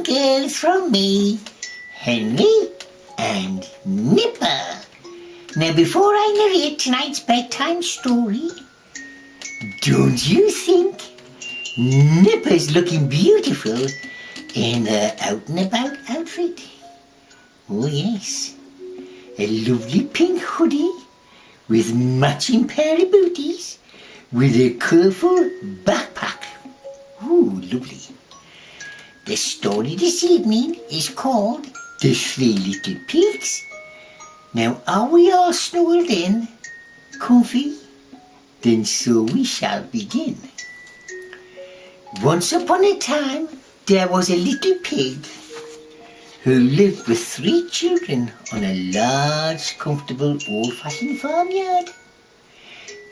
girls from me, Henry and Nipper. Now before I narrate tonight's bedtime story, don't you think Nipper's looking beautiful in her out and about outfit? Oh yes, a lovely pink hoodie with matching pair of booties with a colourful backpack. Ooh, lovely. The story this evening is called The Three Little Pigs. Now are we all snuggled in, comfy? Then so we shall begin. Once upon a time there was a little pig who lived with 3 children on a large, comfortable, old-fashioned farmyard.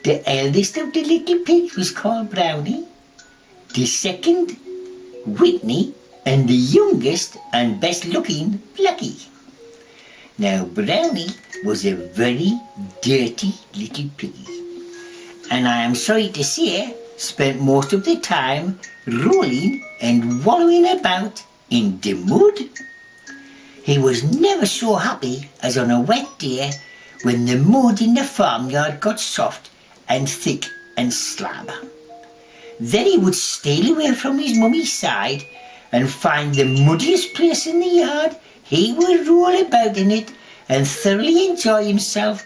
The eldest of the little pigs was called Brownie, the second Whitney, and the youngest and best-looking Blackie. Now Brownie was a very dirty little piggy, and I am sorry to say spent most of the time rolling and wallowing about in the mud. He was never so happy as on a wet day when the mud in the farmyard got soft and thick and slab. Then he would steal away from his mummy's side and find the muddiest place in the yard. He would roll about in it and thoroughly enjoy himself.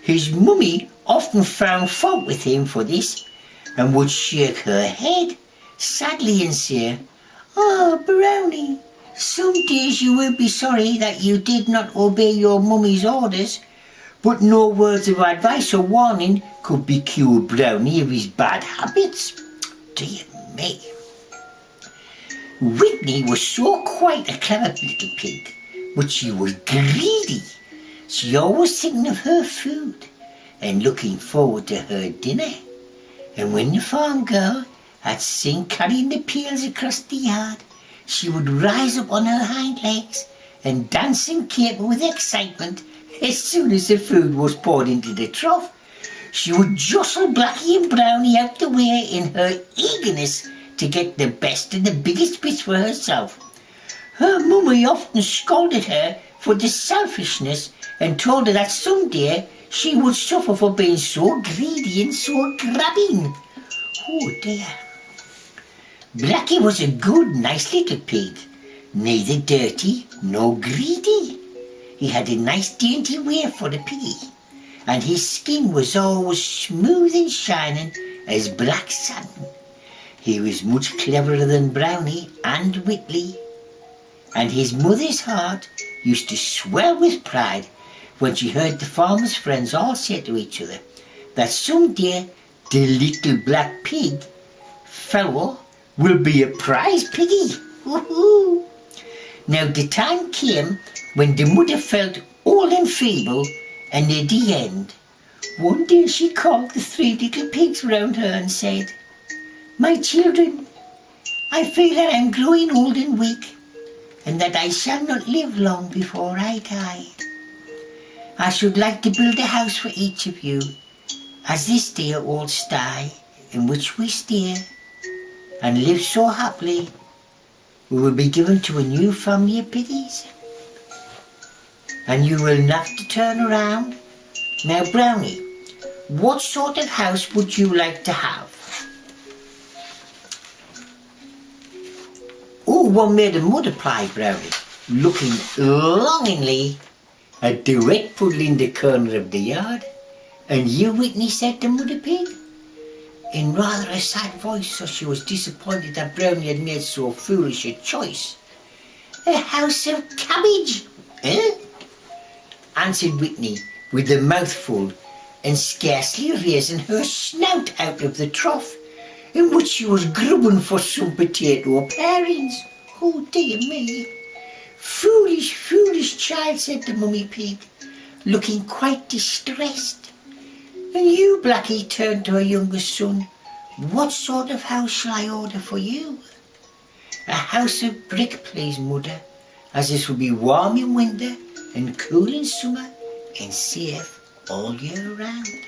His mummy often found fault with him for this and would shake her head sadly and say, "Oh, Brownie, some days you will be sorry that you did not obey your mummy's orders," but no words of advice or warning could be cure Brownie of his bad habits. Dear me. Whitney was so quite a clever little pig, but she was greedy. She always thinking of her food and looking forward to her dinner. And when the farm girl had seen carrying the pails across the yard, she would rise up on her hind legs and dance and caper with excitement. As soon as the food was poured into the trough, she would jostle Blackie and Brownie out the way in her eagerness to get the best and the biggest bits for herself. Her mummy often scolded her for the selfishness and told her that someday she would suffer for being so greedy and so grabbing. Oh dear. Blackie was a good, nice little pig, neither dirty nor greedy. He had a nice dainty way for a piggy, and his skin was always smooth and shining as black satin. He was much cleverer than Brownie and Whitley, and his mother's heart used to swell with pride when she heard the farmer's friends all say to each other that someday the little black pig fellow will be a prize piggy. Woohoo! Now the time came when the mother felt old and feeble, and at the end, one day she called the 3 little pigs round her and said, "My children, I feel that I'm growing old and weak, and that I shall not live long before I die. I should like to build a house for each of you, as this dear old sty in which we stay and live so happily, we will be given to a new family of piggies. And you will not have to turn around. Now, Brownie, what sort of house would you like to have?" "Oh, one made of mud," replied Brownie, looking longingly at the wet puddle in the corner of the yard. "And you, Whitney?" said the mother pig, in rather a sad voice, so she was disappointed that Brownie had made so foolish a choice. "A house of cabbage." "Eh?" answered Whitney with a mouthful and scarcely raising her snout out of the trough in which she was grubbing for some potato parings. "Oh dear me. Foolish, foolish child," said the mummy pig, looking quite distressed. "And you, Blackie," turned to her youngest son, "what sort of house shall I order for you?" "A house of brick, please, mother, as this will be warm in winter and cool in summer and safe all year round."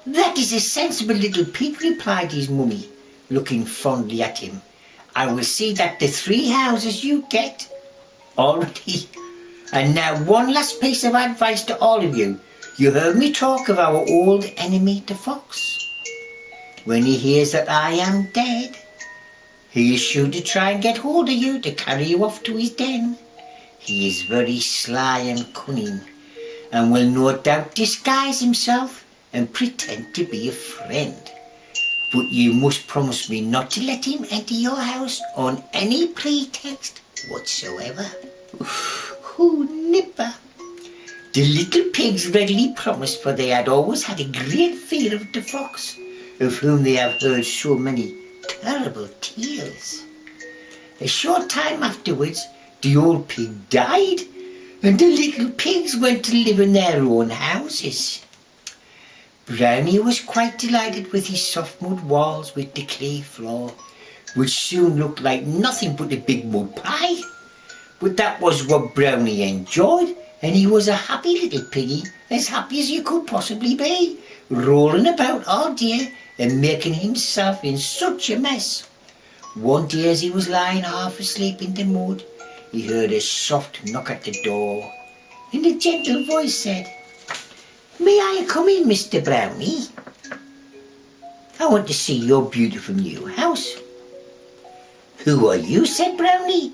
"That is a sensible little pig," replied his mummy, looking fondly at him. I will see that the 3 houses you get already. And now one last piece of advice to all of you. You heard me talk of our old enemy, the fox. When he hears that I am dead, he is sure to try and get hold of you to carry you off to his den. He is very sly and cunning, and will no doubt disguise himself and pretend to be a friend. But you must promise me not to let him enter your house on any pretext whatsoever. Oh, nipper. The little pigs readily promised, for they had always had a great fear of the fox, of whom they have heard so many terrible tales. A short time afterwards, the old pig died, and the little pigs went to live in their own houses. Brownie was quite delighted with his soft mud walls with the clay floor, which soon looked like nothing but a big mud pie. But that was what Brownie enjoyed, and he was a happy little piggy, as happy as you could possibly be, rolling about all day and making himself in such a mess. One day as he was lying half asleep in the mud, he heard a soft knock at the door, and a gentle voice said, "May I come in, Mr. Brownie? I want to see your beautiful new house." "Who are you?" said Brownie,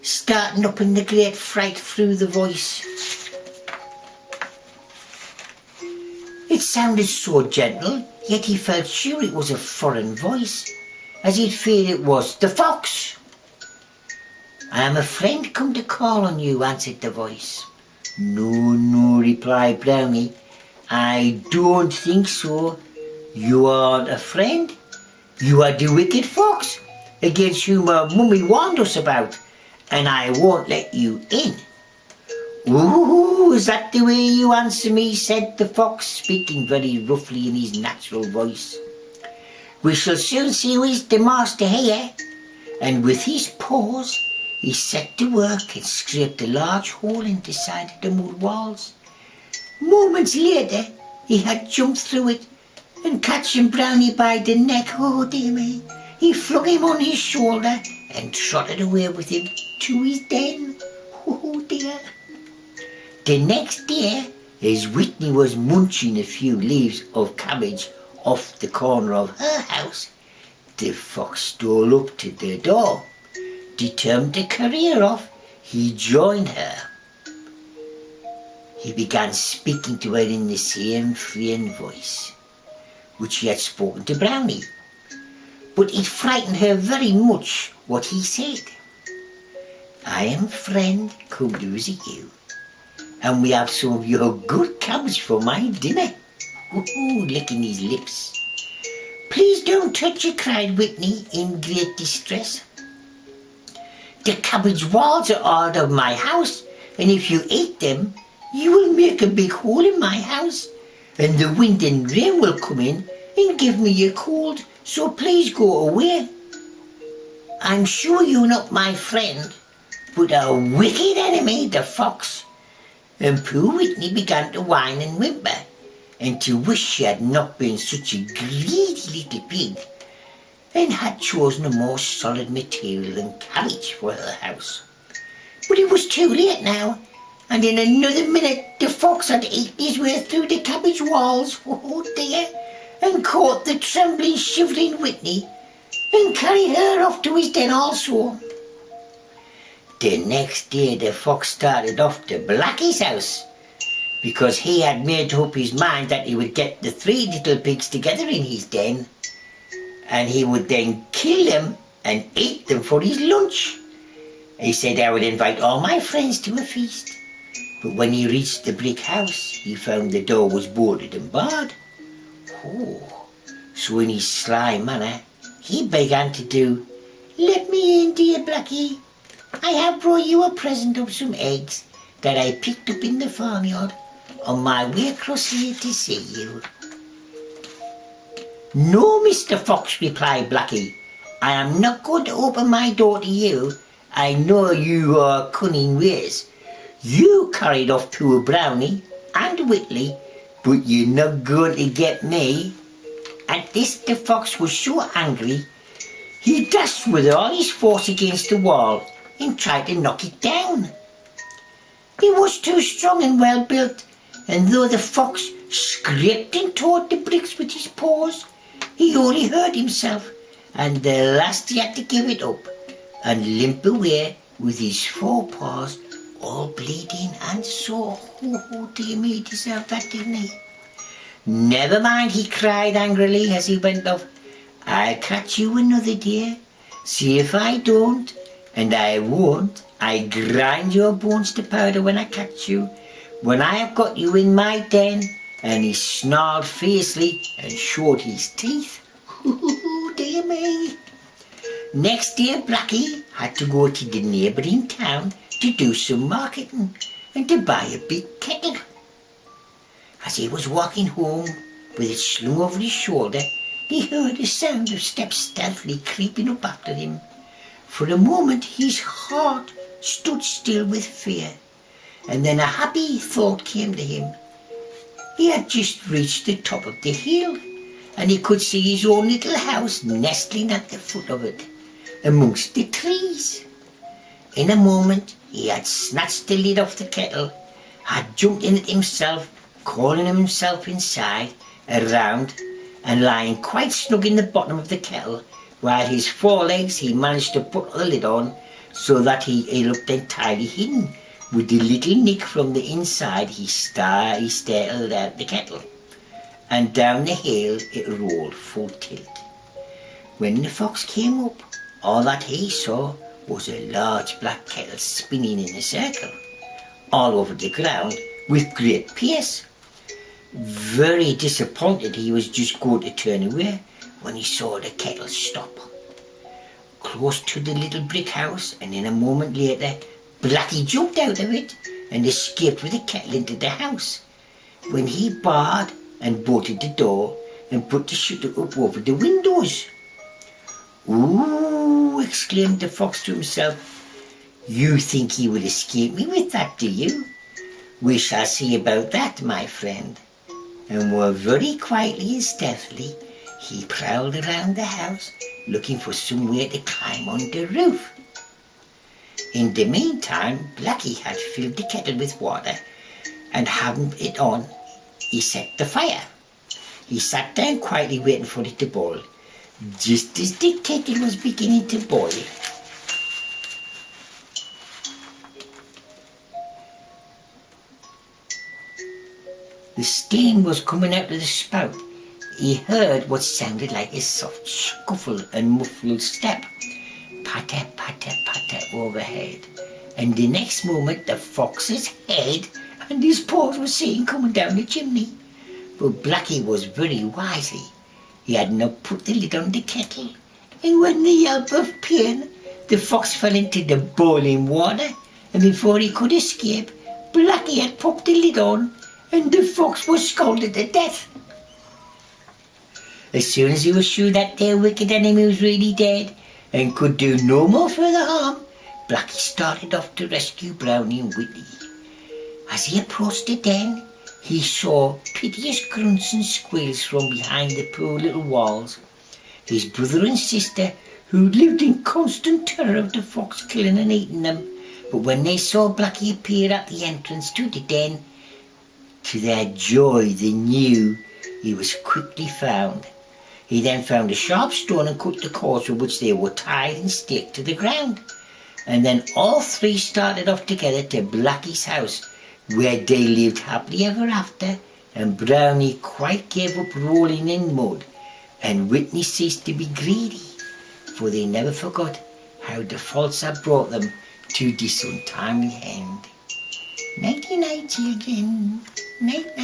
starting up in the great fright through the voice. It sounded so gentle, yet he felt sure it was a foreign voice, as he'd feared it was the fox. "I am a friend come to call on you," answered the voice. No, replied Brownie. "I don't think so. You aren't a friend. You are the wicked fox, against whom our mummy warned us about, and I won't let you in." "Ooh, is that the way you answer me?" said the fox, speaking very roughly in his natural voice. "We shall soon see who is the master here." And with his paws, he set to work and scraped a large hole in the side of the mud walls. Moments later, he had jumped through it, and catching Brownie by the neck, oh dear me, he flung him on his shoulder and trotted away with him to his den. Oh dear. The next day, as Whitney was munching a few leaves of cabbage off the corner of her house, the fox stole up to the door. Determined to carry her off, he joined her. He began speaking to her in the same friend voice which he had spoken to Brownie, but it frightened her very much what he said. "I am a friend come to visit you, and we have some of your good cabbage for my dinner." Ooh, licking his lips. "Please don't touch it," cried Whitney in great distress. "The cabbage walls are out of my house, and if you eat them, you will make a big hole in my house, and the wind and rain will come in and give me a cold, so please go away. I'm sure you're not my friend, but a wicked enemy, the fox." And poor Whitney began to whine and whimper, and to wish she had not been such a greedy little pig, and had chosen a more solid material than cabbage for her house. But it was too late now, and in another minute the fox had eaten his way through the cabbage walls, oh dear, and caught the trembling, shivering Whitney, and carried her off to his den also. The next day the fox started off to Blackie's house, because he had made up his mind that he would get the 3 little pigs together in his den, and he would then kill them and eat them for his lunch. He said I would invite all my friends to a feast, but when he reached the brick house, he found the door was boarded and barred. Oh, so in his sly manner, he began to do, "Let me in, dear Blackie. I have brought you a present of some eggs that I picked up in the farmyard on my way across here to see you." "No, Mr. Fox," replied Blackie. "I am not going to open my door to you. I know your cunning ways. You carried off poor Brownie and Whitley, but you're not going to get me." At this the fox was so angry He dashed with all his force against the wall and tried to knock it down. It was too strong and well built, and though the fox scraped and tore the bricks with his paws, he only hurt himself, and at last he had to give it up and limp away with his forepaws all bleeding and sore. Oh dear me, he deserved that, didn't he? Never mind, he cried angrily as he went off. I'll catch you another day. See if I don't, and I won't. I grind your bones to powder when I catch you. When I have got you in my den. And he snarled fiercely and showed his teeth. Oh dear me. Next day Blackie had to go to the neighbouring town to do some marketing and to buy a big kettle. As he was walking home with it slung over his shoulder, he heard a sound of steps stealthily creeping up after him. For a moment his heart stood still with fear, and then a happy thought came to him. He had just reached the top of the hill, and he could see his own little house nestling at the foot of it, amongst the trees. In a moment he had snatched the lid off the kettle, had jumped in it himself, calling himself inside, around, and lying quite snug in the bottom of the kettle, while his forelegs he managed to put the lid on so that he looked entirely hidden. With the little nick from the inside, he startled out the kettle, and down the hill it rolled full tilt. When the fox came up, all that he saw was a large black kettle spinning in a circle, all over the ground with great pace. Very disappointed, he was just going to turn away when he saw the kettle stop close to the little brick house, and in a moment later Blackie jumped out of it and escaped with the kettle into the house. When he barred and bolted the door and put the shutter up over the windows. "Ooh," exclaimed the fox to himself, "you think he will escape me with that, do you? We shall see about that, my friend." And more very quietly and stealthily he prowled around the house, looking for somewhere to climb on the roof. In the meantime, Blackie had filled the kettle with water, and having it on, he set the fire. He sat down quietly waiting for it to boil. Just as the kettle was beginning to boil, the steam was coming out of the spout. He heard what sounded like a soft scuffle and muffled step. Patter, patter, patter overhead, and the next moment the fox's head and his paws were seen coming down the chimney. But Blackie was very wisely. He had not put the lid on the kettle, and with the help of pain, the fox fell into the boiling water, and before he could escape, Blackie had popped the lid on, and the fox was scalded to death. As soon as he was sure that their wicked enemy was really dead, and could do no more further harm, Blackie started off to rescue Brownie and Whitney. As he approached the den, he saw piteous grunts and squeals from behind the poor little walls. His brother and sister, who lived in constant terror of the fox killing and eating them, but when they saw Blackie appear at the entrance to the den, to their joy they knew he was quickly found. He then found a sharp stone and cut the cords with which they were tied and staked to the ground. And then all three started off together to Blackie's house, where they lived happily ever after, and Brownie quite gave up rolling in mud, and Whitney ceased to be greedy, for they never forgot how the faults had brought them to this untimely end. Nighty night, children. Night night.